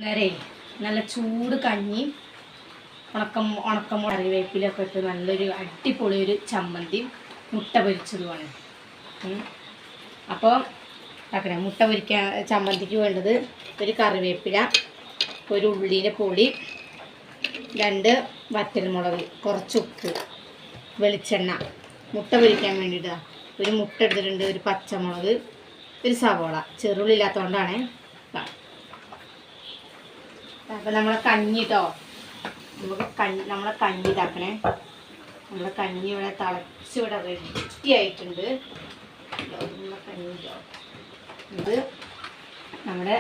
നേരെ നല്ല ചൂട് കഞ്ഞി ഉണക്കം കറിവേപ്പിലൊക്കെ ഇട്ട് നല്ലൊരു അടിപൊളി ഒരു ചമ്മന്തി മുട്ട പൊരിച്ചതുമാണ്. അപ്പോൾ ആക്കണേ മുട്ട പൊരിക്കാൻ ചമ്മന്തിക്ക് വേണ്ടത് ഒരു കറിവേപ്പില, ഒരു ഉള്ളിയുടെ പൊടി, 2 വറ്റൽമുളക്, കുറച്ച് ഉപ്പ്, വെളിച്ചെണ്ണ, മുട്ട പൊരിക്കാൻ വേണ്ടിയിട്ടാണ്. ഒരു മുട്ട എടുത്തിട്ടുണ്ട്, ഒരു പച്ചമുളക്, ഒരു സവോള. ചെറുള്ളി ഇല്ലാത്തതുകൊണ്ടാണ്. അപ്പോൾ നമ്മളെ കഞ്ഞി കേട്ടോ, നമ്മളെ കഞ്ഞി ഇതാക്കണേ. നമ്മളെ കഞ്ഞി ഇവിടെ തിളച്ച് ഇവിടെ റെഡി ആയിട്ടുണ്ട്. നമ്മളെ കഞ്ഞി ഇത് നമ്മുടെ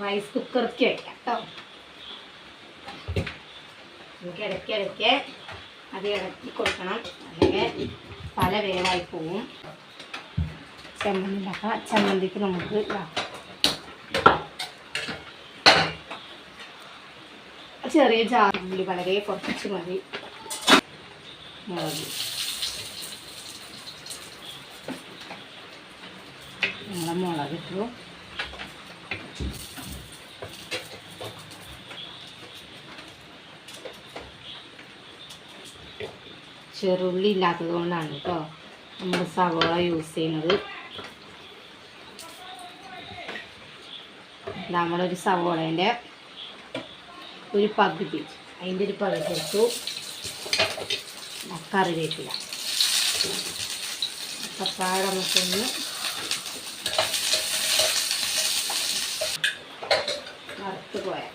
റൈസ് കുക്കർക്ക് വയ്ക്കാം കേട്ടോ. നമുക്ക് ഇടയ്ക്ക് അത് ഇളക്കി കൊടുക്കണം, അല്ലെങ്കിൽ പല വേവായി പോവും. ചമ്മന്തി ഉണ്ടാക്കാം. ചമ്മന്തിക്ക് നമുക്ക് ചെറിയ ജാറുള്ളി വളരെ കുറച്ച് മതി. മുളക് നമ്മളെ മുളകിട്ടു. ചെറുള്ളി ഇല്ലാത്തത് കൊണ്ടാണ് കേട്ടോ നമ്മൾ സവോള യൂസ് ചെയ്യുന്നത്. നമ്മളൊരു സവോളേൻ്റെ ഒരു പകുതി, അതിൻ്റെ ഒരു പകുതി എടുത്തു. കറിവേപ്പില തക്കാളി നമുക്കൊന്ന് വറുത്ത് പോയാൽ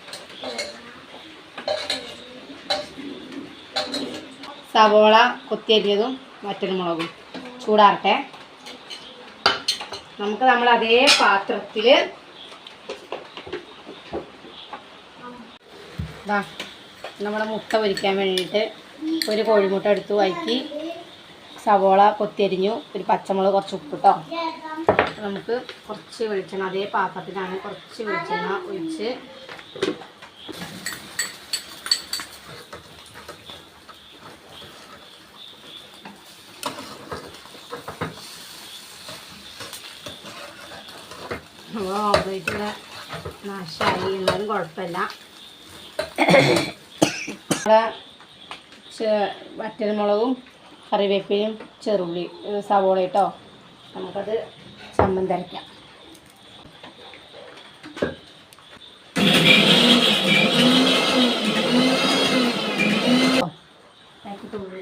സവോള കൊത്തിയരിഞ്ഞതും വറ്റൽമുളകും ചൂടാറട്ടെ. നമുക്ക് നമ്മൾ അതേ പാത്രത്തിൽ നമ്മുടെ മുട്ട പൊരിക്കാൻ വേണ്ടിയിട്ട് ഒരു കോഴിമുട്ട എടുത്തു, വഴറ്റി സവോള കൊത്തിയരിഞ്ഞു, ഒരു പച്ചമുളക്, കുറച്ച് ഉപ്പ് കേട്ടോ. നമുക്ക് കുറച്ച് വെളിച്ചെണ്ണ, അതേ പാത്രത്തിലാണ് കുറച്ച് വെളിച്ചെണ്ണ ഒഴിച്ച് ഓംപ്ലേറ്റ് നാശമായി, എന്നാലും കുഴപ്പമില്ല. വറ്റൽമുളകും കറിവേപ്പിലയും ചെറുള്ളി സവോള കേട്ടോ. നമുക്കത് ചമ്മന്തി അരയ്ക്കാം.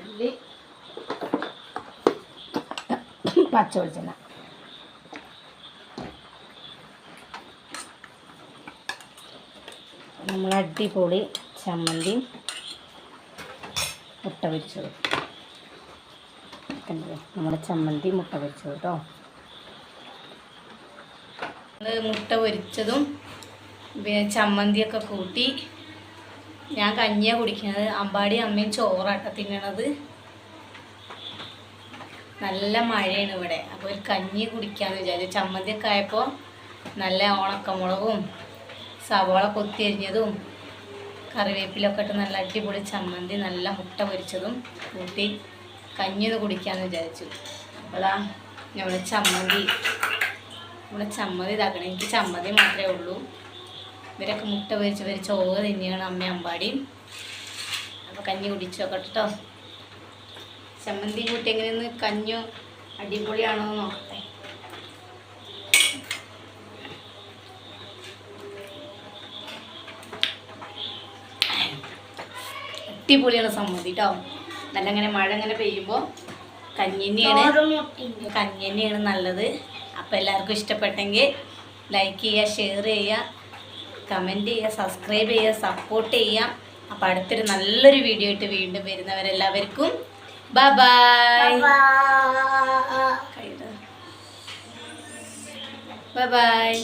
ഉള്ളി, പച്ച വെളിച്ചെണ്ണ, നമ്മൾ അടിപൊളി ചമ്മന്തി മുട്ട പൊരിച്ചത് കണ്ടോ. നമ്മുടെ ചമ്മന്തി മുട്ട പൊരിച്ചത് കേട്ടോ. മുട്ട പൊരിച്ചതും ചമ്മന്തിയൊക്കെ കൂട്ടി ഞാൻ കഞ്ഞിയാണ് കുടിക്കുന്നത്. അമ്പാടി അമ്മയും ചോറാട്ട തിന്നണത്. നല്ല മഴയാണ് ഇവിടെ, അപ്പോൾ ഒരു കഞ്ഞി കുടിക്കാമെന്ന് വിചാരിച്ചു. ചമ്മന്തിയൊക്കെ ആയപ്പോൾ നല്ല ഉണക്കമുളകും സവോള കൊത്തിയരിഞ്ഞതും കറിവേപ്പിലൊക്കെ ഇട്ട് നല്ല അടിപൊളി ചമ്മന്തി, നല്ല മുട്ട പൊരിച്ചതും കൂട്ടി കഞ്ഞിയൊന്ന് കുടിക്കാമെന്ന് വിചാരിച്ചു. അപ്പോഴാ നമ്മുടെ ചമ്മന്തി ഇതാക്കണം. എനിക്ക് ചമ്മന്തി മാത്രമേ ഉള്ളൂ. ഇവരൊക്കെ മുട്ട പൊരിച്ച് ചോറ് തന്നെയാണ് അമ്മ അമ്പാടിയും. അപ്പോൾ കഞ്ഞി കുടിച്ചു നോക്കട്ടെ കേട്ടോ. ചമ്മന്തി കൂട്ടി എങ്ങനെയൊന്ന് കഞ്ഞു അടിപൊളിയാണോ എന്ന് നോക്കട്ടെ. അടിപൊളിയാണ് സമ്മതി കേട്ടോ. നല്ല ഇങ്ങനെ മഴ ഇങ്ങനെ പെയ്യുമ്പോൾ കഞ്ഞി തന്നെയാണ് നല്ലത്. അപ്പോൾ എല്ലാവർക്കും ഇഷ്ടപ്പെട്ടെങ്കിൽ ലൈക്ക് ചെയ്യുക, ഷെയർ ചെയ്യുക, കമൻറ്റ് ചെയ്യുക, സബ്സ്ക്രൈബ് ചെയ്യുക, സപ്പോർട്ട് ചെയ്യുക. അപ്പോൾ അടുത്തൊരു നല്ലൊരു വീഡിയോ ആയിട്ട് വീണ്ടും വരുന്നവരെല്ലാവർക്കും ബൈ ബൈ.